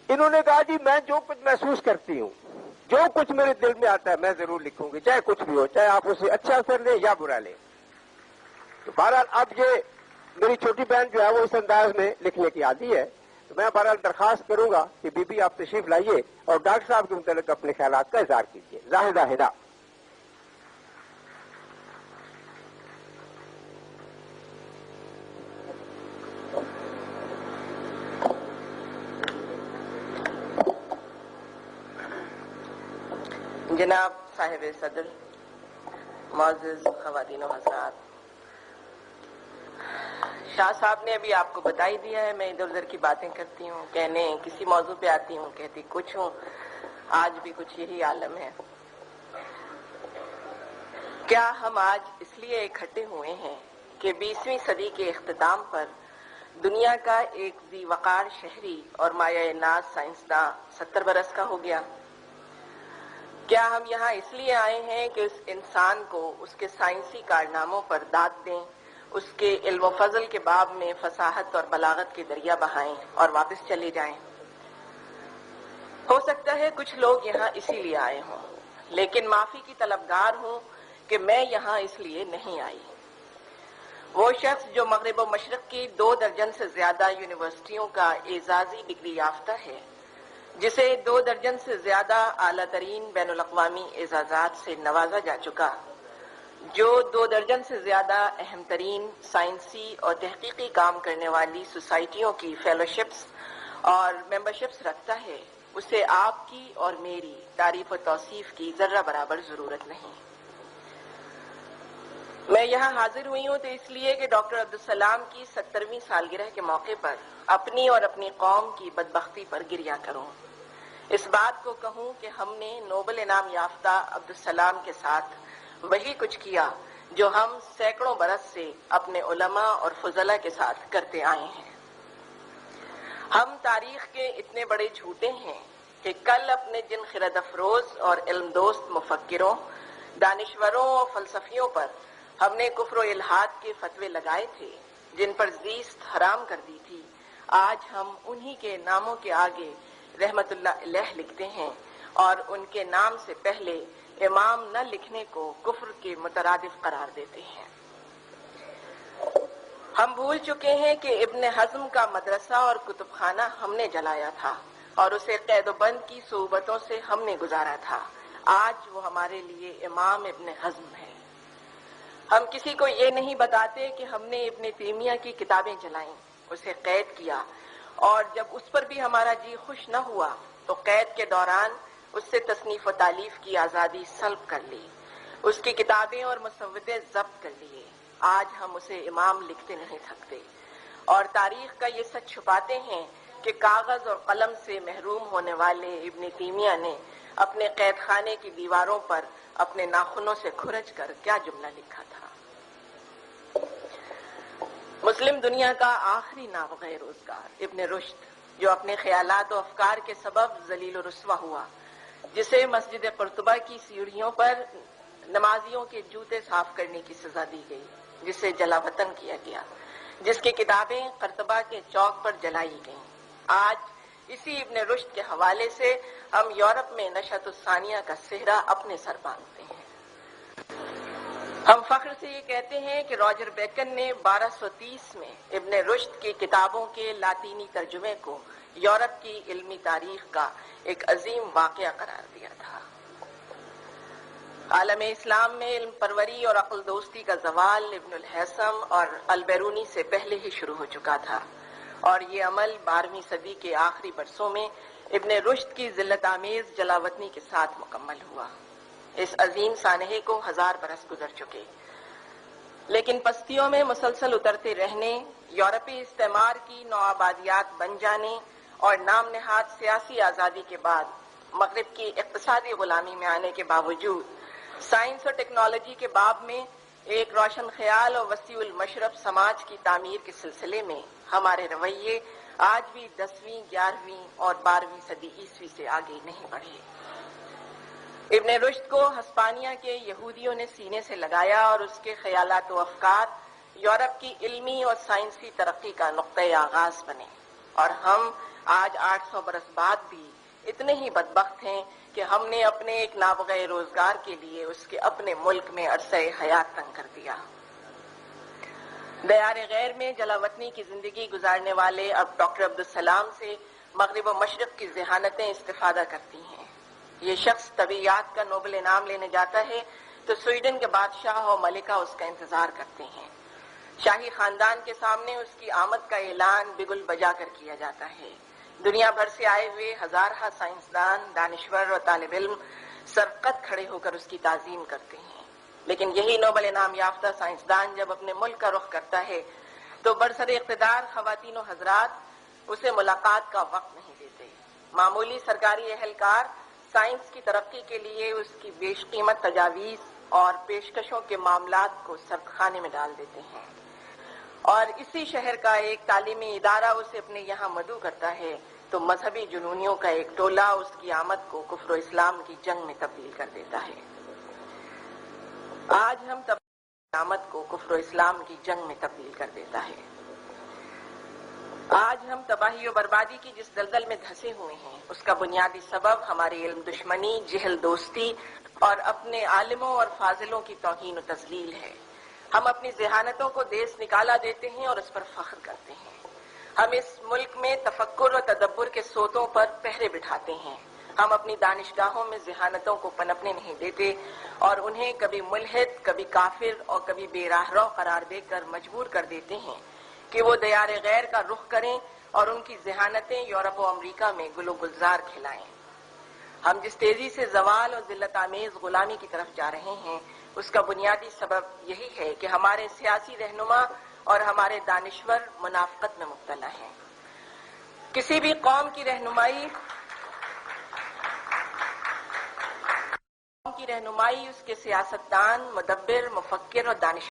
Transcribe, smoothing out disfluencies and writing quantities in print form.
انہوں نے کہا جی میں جو کچھ محسوس کرتی ہوں، جو کچھ میرے دل میں آتا ہے میں ضرور لکھوں گی، چاہے کچھ بھی ہو، چاہے آپ اسے اچھا اثر لیں یا برا لیں۔ تو بہرحال اب یہ میری چھوٹی بہن جو ہے وہ اس انداز میں لکھنے کی عادی ہے، تو میں بہرحال درخواست کروں گا کہ بی بی آپ تشریف لائیے اور ڈاکٹر صاحب کے متعلق اپنے خیالات کا اظہار کیجیے۔ زاہدہ ہدا۔ جناب صاحب صدر، معزز خواتین و حضرات، شاہ صاحب نے ابھی آپ کو بتا ہی دیا ہے، میں ادھر ادھر کی باتیں کرتی ہوں، کہنے کسی موضوع پہ آتی ہوں کہتی کچھ ہوں، آج بھی کچھ یہی عالم ہے۔ کیا ہم آج اس لیے اکٹھے ہوئے ہیں کہ 20ویں صدی کے اختتام پر دنیا کا ایک ذی وقار شہری اور مایہ ناز سائنسداں 70 برس کا ہو گیا؟ کیا ہم یہاں اس لیے آئے ہیں کہ اس انسان کو اس کے سائنسی کارناموں پر داد دیں، اس کے علم و فضل کے باب میں فصاحت اور بلاغت کے دریا بہائیں اور واپس چلے جائیں؟ ہو سکتا ہے کچھ لوگ یہاں اسی لیے آئے ہوں، لیکن معافی کی طلبگار ہوں کہ میں یہاں اس لیے نہیں آئی۔ وہ شخص جو مغرب و مشرق کی 2 درجن سے زیادہ یونیورسٹیوں کا اعزازی ڈگری یافتہ ہے، جسے 2 درجن سے زیادہ اعلیٰ ترین بین الاقوامی اعزازات سے نوازا جا چکا، جو 2 درجن سے زیادہ اہم ترین سائنسی اور تحقیقی کام کرنے والی سوسائٹیوں کی فیلوشپس اور ممبرشپس رکھتا ہے، اسے آپ کی اور میری تعریف و توصیف کی ذرہ برابر ضرورت نہیں۔ میں یہاں حاضر ہوئی ہوں تو اس لیے کہ ڈاکٹر عبدالسلام کی 70ویں سالگرہ کے موقع پر اپنی اور اپنی قوم کی بدبختی پر گریہ کروں، اس بات کو کہوں کہ ہم نے نوبل انعام یافتہ عبدالسلام کے ساتھ وہی کچھ کیا جو ہم سینکڑوں برس سے اپنے علماء اور فضلاء کے ساتھ کرتے آئے ہیں۔ ہم تاریخ کے اتنے بڑے جھوٹے ہیں کہ کل اپنے جن خرد افروز اور علم دوست مفکروں، دانشوروں اور فلسفیوں پر ہم نے کفر و الحاد کے فتوے لگائے تھے، جن پر زیست حرام کر دی تھی، آج ہم انہی کے ناموں کے آگے رحمت اللہ علیہ لکھتے ہیں اور ان کے نام سے پہلے امام نہ لکھنے کو کفر کے مترادف قرار دیتے ہیں۔ ہم بھول چکے ہیں کہ ابن حزم کا مدرسہ اور کتب خانہ ہم نے جلایا تھا اور اسے قید و بند کی صعوبتوں سے ہم نے گزارا تھا، آج وہ ہمارے لیے امام ابن حزم ہے۔ ہم کسی کو یہ نہیں بتاتے کہ ہم نے ابن تیمیہ کی کتابیں جلائیں، اسے قید کیا، اور جب اس پر بھی ہمارا جی خوش نہ ہوا تو قید کے دوران اس سے تصنیف و تالیف کی آزادی سلب کر لی، اس کی کتابیں اور مسودے ضبط کر لیے۔ آج ہم اسے امام لکھتے نہیں تھکتے اور تاریخ کا یہ سچ چھپاتے ہیں کہ کاغذ اور قلم سے محروم ہونے والے ابن تیمیہ نے اپنے قید خانے کی دیواروں پر اپنے ناخنوں سے کھرچ کر کیا جملہ لکھا تھا۔ مسلم دنیا کا آخری نابغہ روزگار ابن رشد، جو اپنے خیالات و افکار کے سبب ذلیل و رسوا ہوا، جسے مسجد قرطبہ کی سیڑھیوں پر نمازیوں کے جوتے صاف کرنے کی سزا دی گئی، جسے جلا وطن کیا گیا، جس کی کتابیں قرطبہ کے چوک پر جلائی گئیں۔ آج اسی ابن رشد کے حوالے سے ہم یورپ میں نشأۃ الثانیہ کا صحرا اپنے سر باندھتے ہیں۔ ہم فخر سے یہ کہتے ہیں کہ راجر بیکن نے 1230 میں ابن رشد کی کتابوں کے لاطینی ترجمے کو یورپ کی علمی تاریخ کا ایک عظیم واقعہ قرار دیا تھا۔ عالم اسلام میں علم پروری اور عقل دوستی کا زوال ابن الہیثم اور البیرونی سے پہلے ہی شروع ہو چکا تھا، اور یہ عمل 12ویں صدی کے آخری برسوں میں ابن رشد کی ذلت آمیز جلاوطنی کے ساتھ مکمل ہوا۔ اس عظیم سانحے کو 1000 برس گزر چکے، لیکن پستیوں میں مسلسل اترتے رہنے، یورپی استعمار کی نوآبادیات بن جانے اور نام نہاد سیاسی آزادی کے بعد مغرب کی اقتصادی غلامی میں آنے کے باوجود سائنس اور ٹیکنالوجی کے باب میں ایک روشن خیال اور وسیع المشرب سماج کی تعمیر کے سلسلے میں ہمارے رویے آج بھی 10ویں، 11ویں اور 12ویں صدی عیسوی سے آگے نہیں بڑھے۔ ابن رشد کو ہسپانیہ کے یہودیوں نے سینے سے لگایا اور اس کے خیالات و افکار یورپ کی علمی اور سائنسی ترقی کا نقطۂ آغاز بنے، اور ہم آج 800 برس بعد بھی اتنے ہی بدبخت ہیں کہ ہم نے اپنے ایک نابغہ روزگار کے لیے اس کے اپنے ملک میں عرصہ حیات تنگ کر دیا۔ دیار غیر میں جلا وطنی کی زندگی گزارنے والے اب ڈاکٹر عبدالسلام سے مغرب و مشرق کی ذہانتیں استفادہ کرتی ہیں۔ یہ شخص طبیعیات کا نوبل انعام لینے جاتا ہے تو سویڈن کے بادشاہ اور ملکہ اس کا انتظار کرتے ہیں۔ شاہی خاندان کے سامنے اس کی آمد کا اعلان بگل بجا کر کیا جاتا ہے۔ دنیا بھر سے آئے ہوئے ہزارہ سائنسدان، دانشور اور طالب علم سرقت کھڑے ہو کر اس کی تعظیم کرتے ہیں، لیکن یہی نوبل انعام یافتہ سائنسدان جب اپنے ملک کا رخ کرتا ہے تو برسر اقتدار خواتین و حضرات اسے ملاقات کا وقت نہیں دیتے۔ معمولی سرکاری اہلکار سائنس کی ترقی کے لیے اس کی بیش قیمت تجاویز اور پیشکشوں کے معاملات کو سرد خانے میں ڈال دیتے ہیں، اور اسی شہر کا ایک تعلیمی ادارہ اسے اپنے یہاں مدعو کرتا ہے تو مذہبی جنونیوں کا ایک ٹولہ اس کی آمد کو کفر و اسلام کی جنگ میں تبدیل کر دیتا ہے۔ آج ہم آمد کو کفر و اسلام کی جنگ میں تبدیل کر دیتا ہے۔ آج ہم تباہی و بربادی کی جس دلدل میں دھسے ہوئے ہیں اس کا بنیادی سبب ہماری علم دشمنی، جہل دوستی اور اپنے عالموں اور فاضلوں کی توہین و تذلیل ہے۔ ہم اپنی ذہانتوں کو دیس نکالا دیتے ہیں اور اس پر فخر کرتے ہیں۔ ہم اس ملک میں تفکر و تدبر کے سوتوں پر پہرے بٹھاتے ہیں۔ ہم اپنی دانشگاہوں میں ذہانتوں کو پنپنے نہیں دیتے اور انہیں کبھی ملحد، کبھی کافر اور کبھی بے راہ رو قرار دے کر مجبور کر دیتے ہیں کہ وہ دیار غیر کا رخ کریں اور ان کی ذہانتیں یورپ و امریکہ میں گل و گلزار کھلائیں۔ ہم جس تیزی سے زوال اور ذلت آمیز غلامی کی طرف جا رہے ہیں اس کا بنیادی سبب یہی ہے کہ ہمارے سیاسی رہنما اور ہمارے دانشور منافقت میں مبتلا ہیں۔ کسی بھی قوم کی رہنمائی اس کے سیاستدان، مدبر، مفکر اور دانش